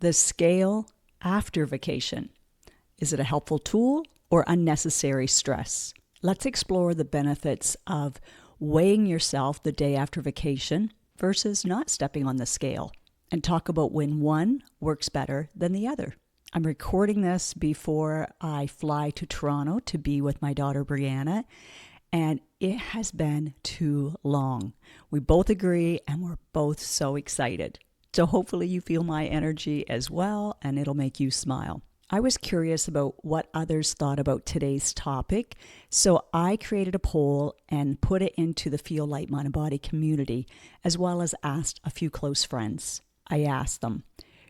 The scale after vacation. Is it a helpful tool or unnecessary stress? Let's explore the benefits of weighing yourself the day after vacation versus not stepping on the scale, and talk about when one works better than the other. I'm recording this before I fly to Toronto to be with my daughter Brianna, and it has been too long. We both agree, and we're both so excited. So hopefully you feel my energy as well, and it'll make you smile. I was curious about what others thought about today's topic, so I created a poll and put it into the Feel Light Mind and Body community, as well as asked a few close friends. I asked them,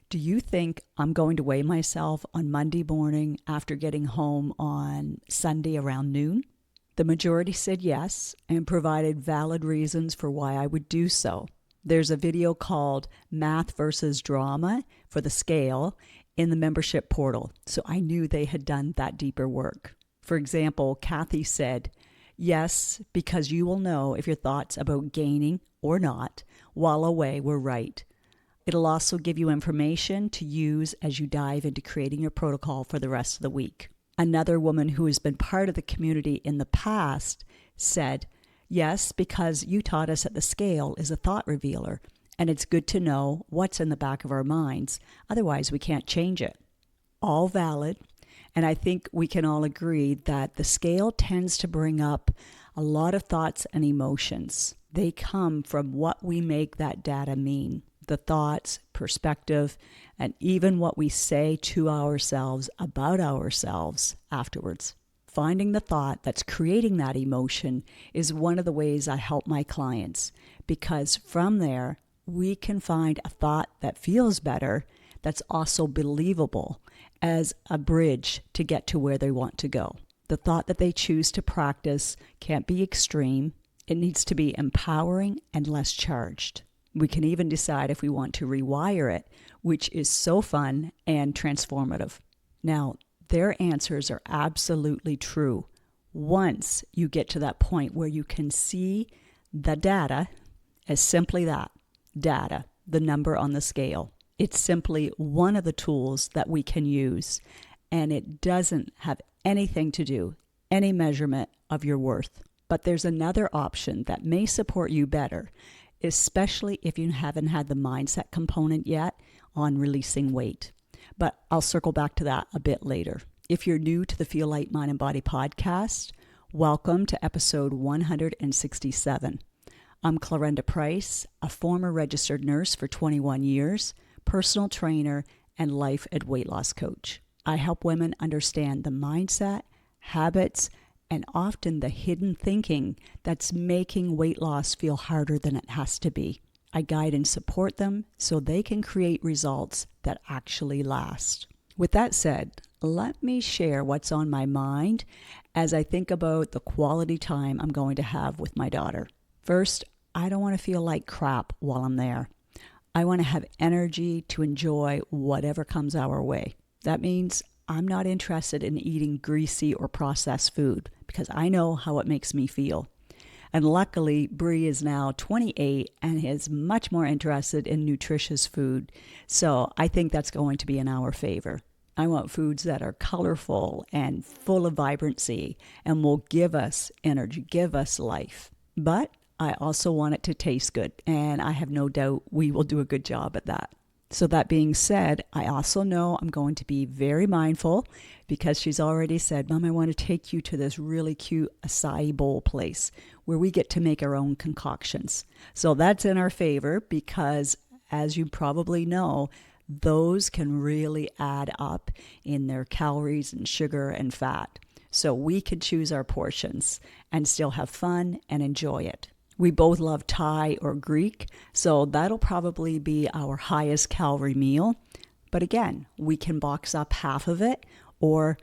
do you think I'm going to weigh myself on Monday morning after getting home on Sunday around noon? The majority said yes and provided valid reasons for why I would do so. There's a video called Math versus Drama for the scale in the membership portal, so I knew they had done that deeper work. For example, Kathy said, yes, because you will know if your thoughts about gaining or not while away were right. It'll also give you information to use as you dive into creating your protocol for the rest of the week. Another woman who has been part of the community in the past said, yes, because you taught us that the scale is a thought revealer, and it's good to know what's in the back of our minds. Otherwise, we can't change it. All valid, and I think we can all agree that the scale tends to bring up a lot of thoughts and emotions. They come from what we make that data mean, the thoughts, perspective, and even what we say to ourselves about ourselves afterwards. Finding the thought that's creating that emotion is one of the ways I help my clients, because from there, we can find a thought that feels better, that's also believable as a bridge to get to where they want to go. The thought that they choose to practice can't be extreme. It needs to be empowering and less charged. We can even decide if we want to rewire it, which is so fun and transformative. Now, their answers are absolutely true. Once you get to that point where you can see the data as simply that, data, the number on the scale. It's simply one of the tools that we can use, and it doesn't have anything to do, any measurement of your worth. But there's another option that may support you better, especially if you haven't had the mindset component yet on releasing weight. But I'll circle back to that a bit later. If you're new to the Feel Light Mind and Body podcast, welcome to episode 167. I'm Clarenda Price, a former registered nurse for 21 years, personal trainer, and life and weight loss coach. I help women understand the mindset, habits, and often the hidden thinking that's making weight loss feel harder than it has to be. I guide and support them so they can create results that actually last. With that said, let me share what's on my mind as I think about the quality time I'm going to have with my daughter. First, I don't want to feel like crap while I'm there. I want to have energy to enjoy whatever comes our way. That means I'm not interested in eating greasy or processed food because I know how it makes me feel. And luckily, Bree is now 28 and is much more interested in nutritious food. So I think that's going to be in our favor. I want foods that are colorful and full of vibrancy and will give us energy, give us life. But I also want it to taste good, and I have no doubt we will do a good job at that. So that being said, I also know I'm going to be very mindful because she's already said, Mom, I want to take you to this really cute acai bowl place where we get to make our own concoctions. So that's in our favor because, as you probably know, those can really add up in their calories and sugar and fat. So we can choose our portions and still have fun and enjoy it. We both love Thai or Greek, so that'll probably be our highest calorie meal. But again, we can box up half of it, or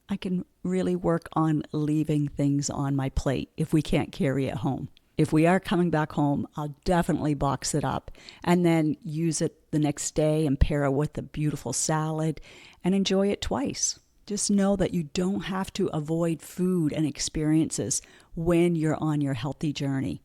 I can really work on leaving things on my plate if we can't carry it home. If we are coming back home, I'll definitely box it up and then use it the next day and pair it with a beautiful salad and enjoy it twice. Just know that you don't have to avoid food and experiences when you're on your healthy journey.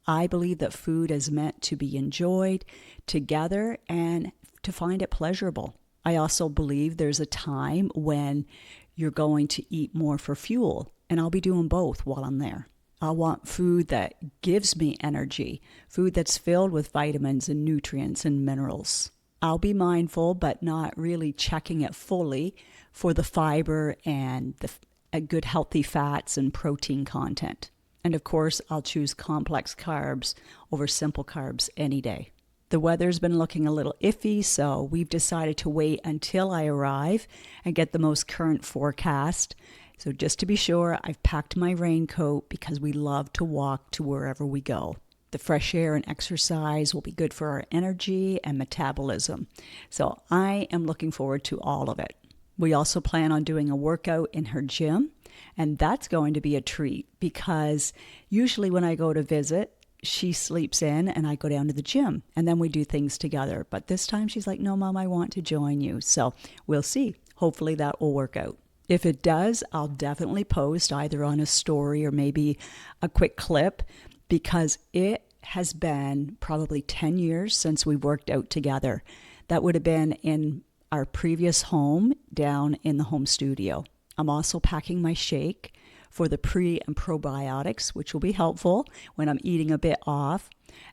I believe that food is meant to be enjoyed together and to find it pleasurable. I also believe there's a time when you're going to eat more for fuel, and I'll be doing both while I'm there. I want food that gives me energy, food that's filled with vitamins and nutrients and minerals. I'll be mindful, but not really checking it fully for the fiber and the good healthy fats and protein content. And of course, I'll choose complex carbs over simple carbs any day. The weather's been looking a little iffy, so we've decided to wait until I arrive and get the most current forecast. So just to be sure, I've packed my raincoat because we love to walk to wherever we go. The fresh air and exercise will be good for our energy and metabolism. So I am looking forward to all of it. We also plan on doing a workout in her gym, and that's going to be a treat because usually when I go to visit, she sleeps in and I go down to the gym and then we do things together. But this time she's like, no, Mom, I want to join you. So we'll see. Hopefully that will work out. If it does, I'll definitely post either on a story or maybe a quick clip because it has been probably 10 years since we worked out together. That would have been in our previous home down in the home studio. I'm also packing my shake for the pre and probiotics, which will be helpful when I'm eating a bit off,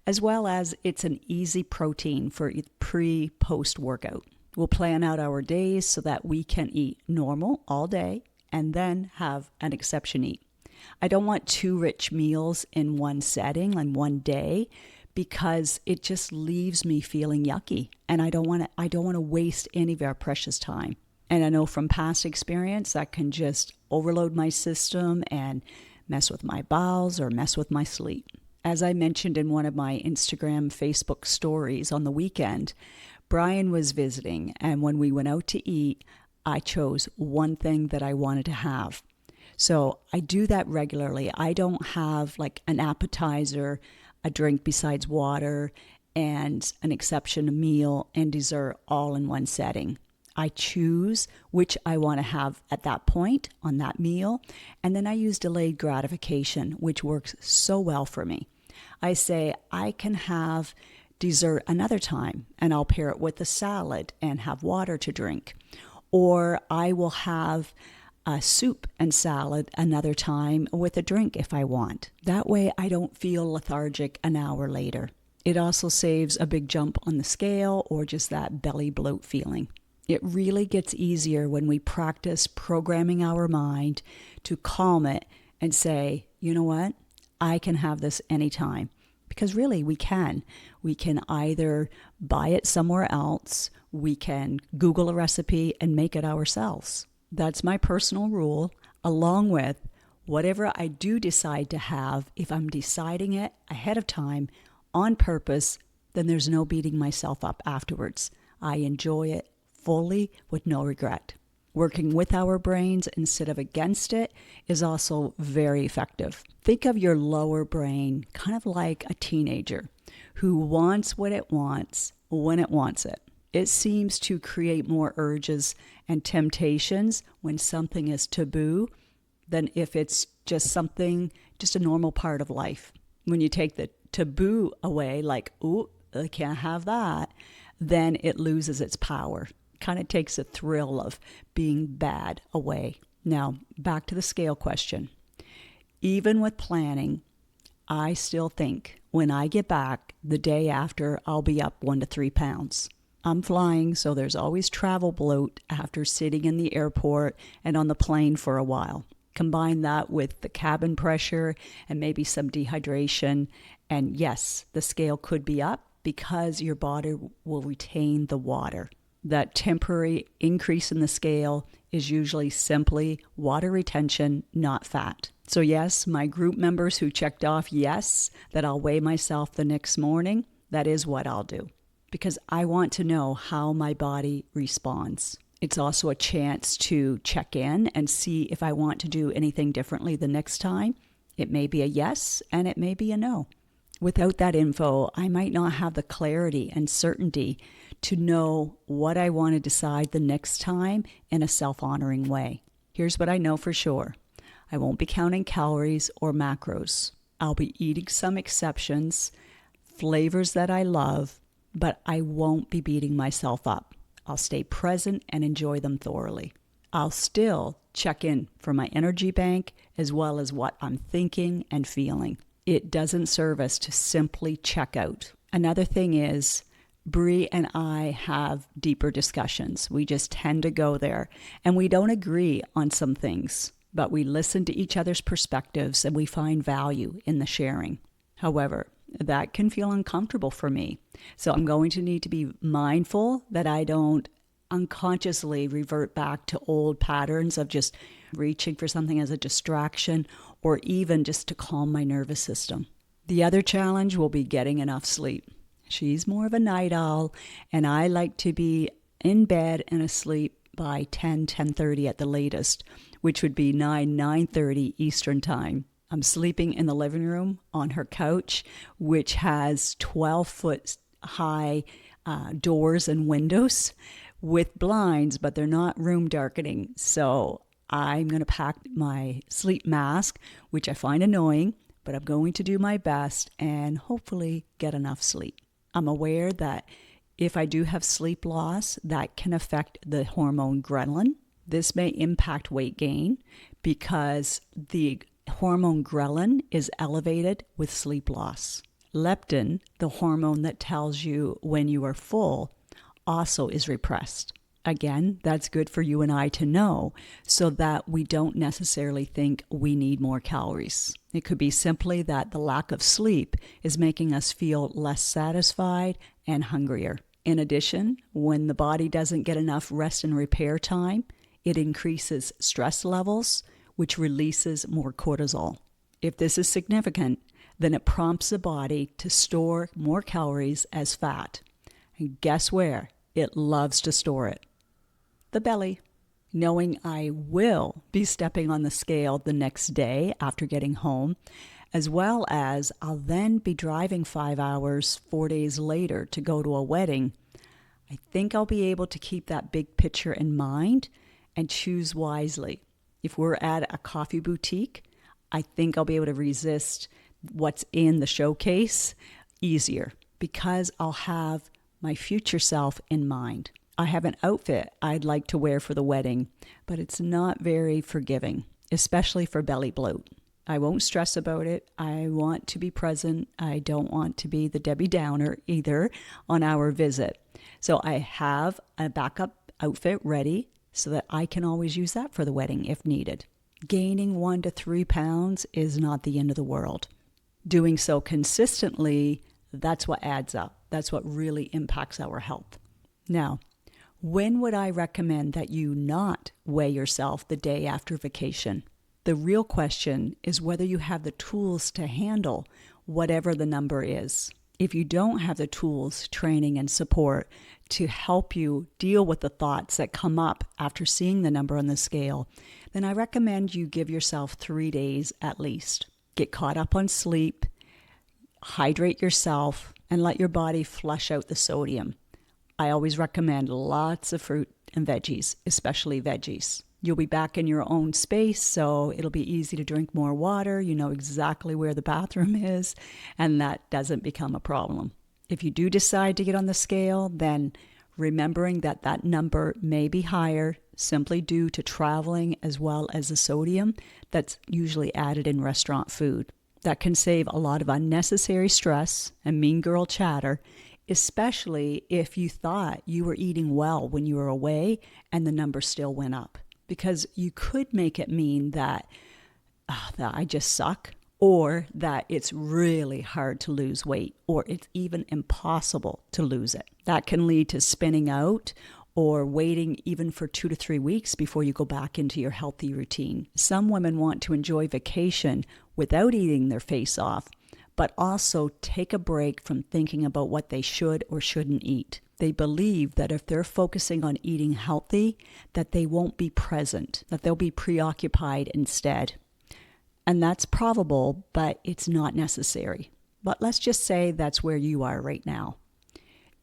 as well as it's an easy protein for pre-post workout. We'll plan out our days so that we can eat normal all day and then have an exception eat. I don't want 2 rich meals in one setting and one day because it just leaves me feeling yucky, and I don't want to waste any of our precious time. And I know from past experience that can just overload my system and mess with my bowels or mess with my sleep. As I mentioned in one of my Instagram, Facebook stories on the weekend, Brian was visiting, and when we went out to eat, I chose one thing that I wanted to have. So I do that regularly. I don't have like an appetizer, a drink besides water, and an exception, a meal, and dessert all in one setting. I choose which I want to have at that point on that meal, and then I use delayed gratification, which works so well for me. I say I can have dessert another time, and I'll pair it with a salad and have water to drink. Or I will have a soup and salad another time with a drink if I want. That way I don't feel lethargic an hour later. It also saves a big jump on the scale or just that belly bloat feeling. It really gets easier when we practice programming our mind to calm it and say, you know what, I can have this anytime. Because really we can. We can either buy it somewhere else, we can Google a recipe and make it ourselves. That's my personal rule, along with whatever I do decide to have, if I'm deciding it ahead of time on purpose, then there's no beating myself up afterwards. I enjoy it fully with no regret. Working with our brains instead of against it is also very effective. Think of your lower brain kind of like a teenager who wants what it wants when it wants it. It seems to create more urges and temptations when something is taboo than if it's just something, just a normal part of life. When you take the taboo away, like, ooh, I can't have that, then it loses its power. Kind of takes the thrill of being bad away. Now, back to the scale question. Even with planning, I still think when I get back the day after, I'll be up 1 to 3 pounds. I'm flying, so there's always travel bloat after sitting in the airport and on the plane for a while. Combine that with the cabin pressure and maybe some dehydration, and yes, the scale could be up because your body will retain the water. That temporary increase in the scale is usually simply water retention, not fat. So yes, my group members who checked off yes, that I'll weigh myself the next morning, that is what I'll do. Because I want to know how my body responds. It's also a chance to check in and see if I want to do anything differently the next time. It may be a yes and it may be a no. Without that info, I might not have the clarity and certainty to know what I want to decide the next time in a self-honoring way. Here's what I know for sure. I won't be counting calories or macros. I'll be eating some exceptions, flavors that I love, but I won't be beating myself up. I'll stay present and enjoy them thoroughly. I'll still check in for my energy bank as well as what I'm thinking and feeling. It doesn't serve us to simply check out. Another thing is, Bri and I have deeper discussions. We just tend to go there, and we don't agree on some things, but we listen to each other's perspectives and we find value in the sharing. However, that can feel uncomfortable for me. So I'm going to need to be mindful that I don't unconsciously revert back to old patterns of just reaching for something as a distraction or even just to calm my nervous system. The other challenge will be getting enough sleep. She's more of a night owl, and I like to be in bed and asleep by 10:30 at the latest, which would be 9:30 Eastern time. I'm sleeping in the living room on her couch, which has 12-foot high doors and windows with blinds, but they're not room darkening. So I'm going to pack my sleep mask, which I find annoying, but I'm going to do my best and hopefully get enough sleep. I'm aware that if I do have sleep loss, that can affect the hormone ghrelin. This may impact weight gain because the hormone ghrelin is elevated with sleep loss. Leptin, the hormone that tells you when you are full, also is repressed. Again, that's good for you and I to know so that we don't necessarily think we need more calories. It could be simply that the lack of sleep is making us feel less satisfied and hungrier. In addition, when the body doesn't get enough rest and repair time, it increases stress levels, which releases more cortisol. If this is significant, then it prompts the body to store more calories as fat. And guess where? It loves to store it. The belly. Knowing I will be stepping on the scale the next day after getting home, as well as I'll then be driving 5 hours 4 days later to go to a wedding, I think I'll be able to keep that big picture in mind and choose wisely. If we're at a coffee boutique, I think I'll be able to resist what's in the showcase easier because I'll have my future self in mind. I have an outfit I'd like to wear for the wedding, but it's not very forgiving, especially for belly bloat. I won't stress about it. I want to be present. I don't want to be the Debbie Downer either on our visit. So I have a backup outfit ready so that I can always use that for the wedding if needed. Gaining 1 to 3 pounds is not the end of the world. Doing so consistently, that's what adds up. That's what really impacts our health. Now, when would I recommend that you not weigh yourself the day after vacation? The real question is whether you have the tools to handle whatever the number is. If you don't have the tools, training, and support to help you deal with the thoughts that come up after seeing the number on the scale, then I recommend you give yourself 3 days at least. Get caught up on sleep, hydrate yourself, and let your body flush out the sodium. I always recommend lots of fruit and veggies, especially veggies. You'll be back in your own space, so it'll be easy to drink more water. You know exactly where the bathroom is, and that doesn't become a problem. If you do decide to get on the scale, then remembering that that number may be higher simply due to traveling as well as the sodium that's usually added in restaurant food. That can save a lot of unnecessary stress and mean girl chatter, especially if you thought you were eating well when you were away and the number still went up. Because you could make it mean that I just suck, or that it's really hard to lose weight, or it's even impossible to lose it. That can lead to spinning out or waiting even for 2 to 3 weeks before you go back into your healthy routine. Some women want to enjoy vacation without eating their face off, but also take a break from thinking about what they should or shouldn't eat. They believe that if they're focusing on eating healthy, that they won't be present, that they'll be preoccupied instead. And that's probable, but it's not necessary. But let's just say that's where you are right now.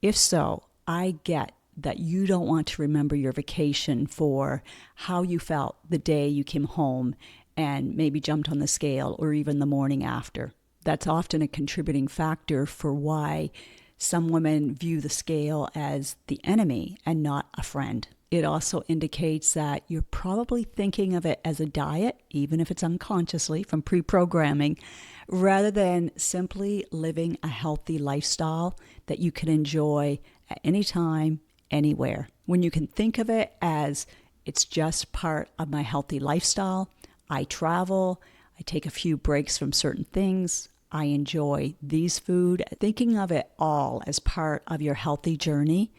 If so, I get that you don't want to remember your vacation for how you felt the day you came home and maybe jumped on the scale or even the morning after. That's often a contributing factor for why Some women view the scale as the enemy and not a friend. It also indicates that you're probably thinking of it as a diet, even if it's unconsciously from pre-programming, rather than simply living a healthy lifestyle that you can enjoy at any time, anywhere. When you can think of it as it's just part of my healthy lifestyle, I travel, I take a few breaks from certain things, I enjoy these food. Thinking of it all as part of your healthy journey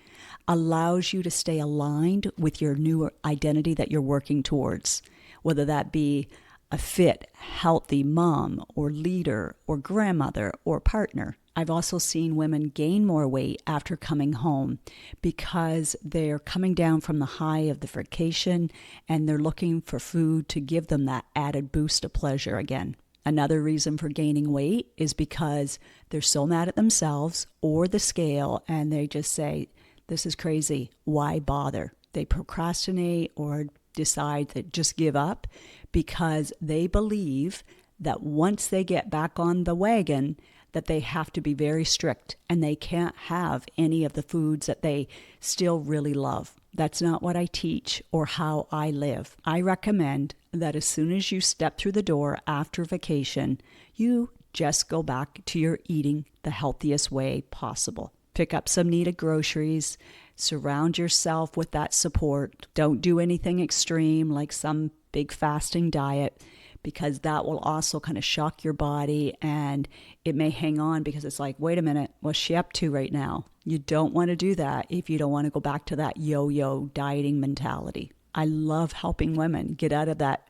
allows you to stay aligned with your new identity that you're working towards, whether that be a fit, healthy mom or leader or grandmother or partner. I've also seen women gain more weight after coming home because they're coming down from the high of the vacation and they're looking for food to give them that added boost of pleasure again. Another reason for gaining weight is because they're so mad at themselves or the scale and they just say, this is crazy, why bother? They procrastinate or decide to just give up because they believe that once they get back on the wagon, that they have to be very strict and they can't have any of the foods that they still really love. That's not what I teach or how I live. I recommend that as soon as you step through the door after vacation, you just go back to your eating the healthiest way possible. Pick up some needed groceries, surround yourself with that support. Don't do anything extreme like some big fasting diet, because that will also kind of shock your body and it may hang on because it's like, wait a minute, what's she up to right now? You don't want to do that if you don't want to go back to that yo-yo dieting mentality. I love helping women get out of that,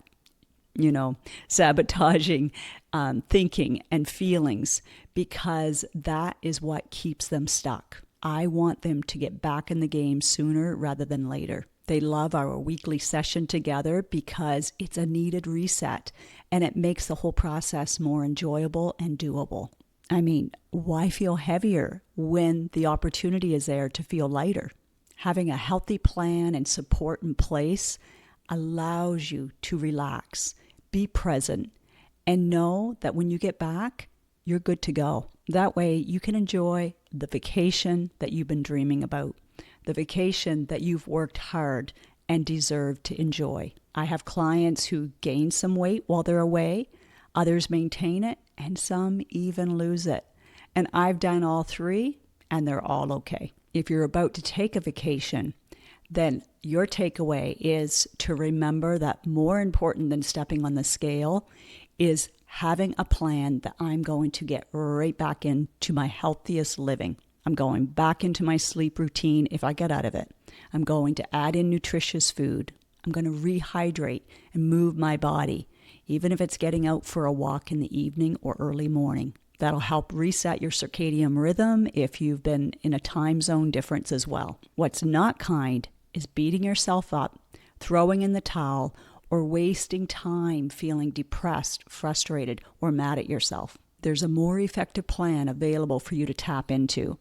sabotaging thinking and feelings, because that is what keeps them stuck. I want them to get back in the game sooner rather than later. They love our weekly session together because it's a needed reset and it makes the whole process more enjoyable and doable. I mean, why feel heavier when the opportunity is there to feel lighter? Having a healthy plan and support in place allows you to relax, be present, and know that when you get back, you're good to go. That way you can enjoy the vacation that you've been dreaming about, the vacation that you've worked hard and deserve to enjoy. I have clients who gain some weight while they're away, others maintain it, and some even lose it. And I've done all three, and they're all okay. If you're about to take a vacation, then your takeaway is to remember that more important than stepping on the scale is having a plan that I'm going to get right back into my healthiest living. I'm going back into my sleep routine if I get out of it. I'm going to add in nutritious food. I'm going to rehydrate and move my body, even if it's getting out for a walk in the evening or early morning. That'll help reset your circadian rhythm if you've been in a time zone difference as well. What's not kind is beating yourself up, throwing in the towel, or wasting time feeling depressed, frustrated, or mad at yourself. There's a more effective plan available for you to tap into.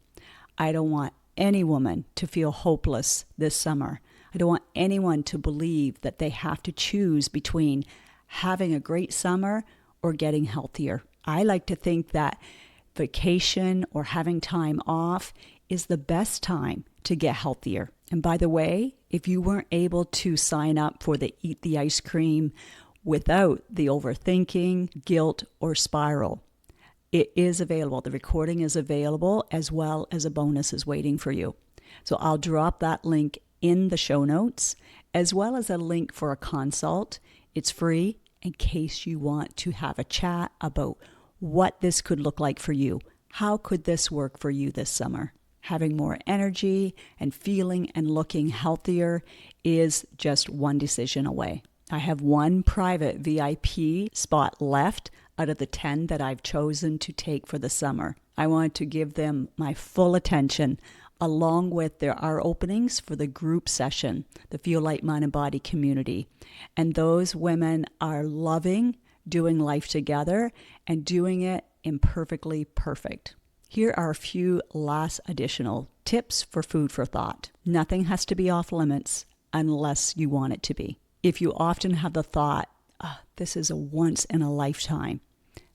I don't want any woman to feel hopeless this summer. I don't want anyone to believe that they have to choose between having a great summer or getting healthier. I like to think that vacation or having time off is the best time to get healthier. And by the way, if you weren't able to sign up for the Eat the Ice Cream without the overthinking, guilt, or spiral, it is available. The recording is available, as well as a bonus is waiting for you. So I'll drop that link in the show notes, as well as a link for a consult. It's free in case you want to have a chat about what this could look like for you. How could this work for you this summer? Having more energy and feeling and looking healthier is just one decision away. I have one private VIP spot left out of the 10 that I've chosen to take for the summer. I want to give them my full attention, along with there are openings for the group session, the Feel Light, Mind, and Body community. And those women are loving doing life together and doing it imperfectly perfect. Here are a few last additional tips for food for thought. Nothing has to be off limits unless you want it to be. If you often have the thought, this is a once in a lifetime,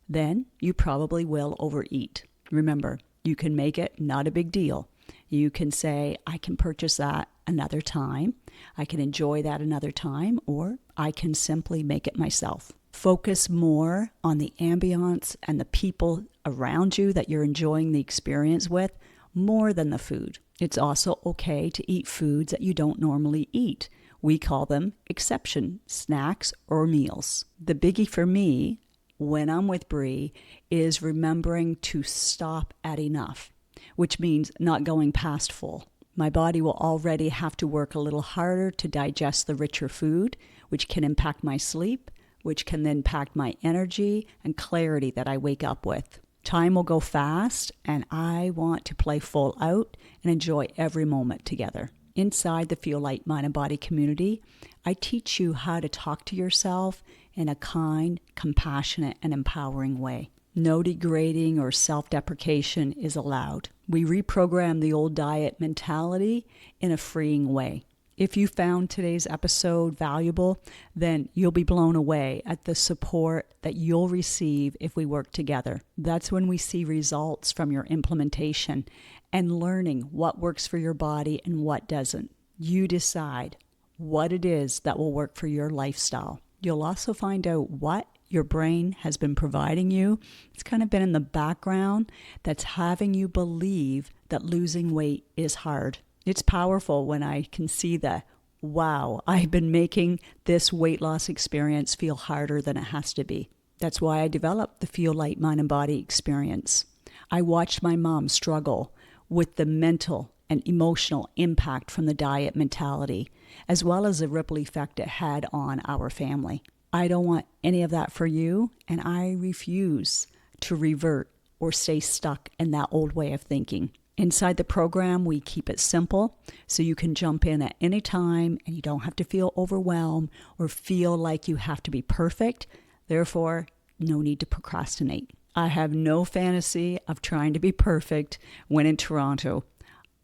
then you probably will overeat. Remember, You can make it not a big deal. You can say, I can purchase that another time. I can enjoy that another time, or I can simply make it myself. Focus more on the ambiance and the people around you that you're enjoying the experience with more than the food. It's also okay to eat foods that you don't normally eat. We call them exception snacks or meals. The biggie for me when I'm with Bree is remembering to stop at enough, which means not going past full. My body will already have to work a little harder to digest the richer food, which can impact my sleep, which can then impact my energy and clarity that I wake up with. Time will go fast, and I want to play full out and enjoy every moment together. Inside the Feel Light Mind and Body community, I teach you how to talk to yourself in a kind, compassionate, and empowering way. No degrading or self-deprecation is allowed. We reprogram the old diet mentality in a freeing way. If you found today's episode valuable, then you'll be blown away at the support that you'll receive if we work together. That's when we see results from your implementation and learning what works for your body and what doesn't. You decide what it is that will work for your lifestyle. You'll also find out what your brain has been providing you. It's kind of been in the background that's having you believe that losing weight is hard. It's powerful when I can see that, wow, I've been making this weight loss experience feel harder than it has to be. That's why I developed the Feel Light Mind and Body experience. I watched my mom struggle with the mental and emotional impact from the diet mentality, as well as the ripple effect it had on our family. I don't want any of that for you, and I refuse to revert or stay stuck in that old way of thinking. Inside the program, we keep it simple so you can jump in at any time and you don't have to feel overwhelmed or feel like you have to be perfect. Therefore, no need to procrastinate. I have no fantasy of trying to be perfect when in Toronto.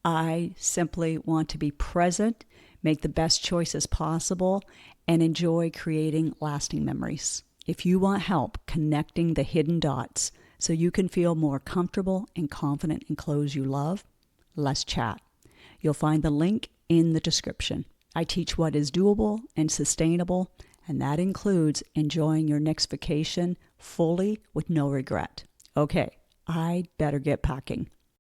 I simply want to be present, make the best choices possible, and enjoy creating lasting memories. If you want help connecting the hidden dots so you can feel more comfortable and confident in clothes you love, let's chat. You'll find the link in the description. I teach what is doable and sustainable, and that includes enjoying your next vacation fully with no regret. Okay, I'd better get packing.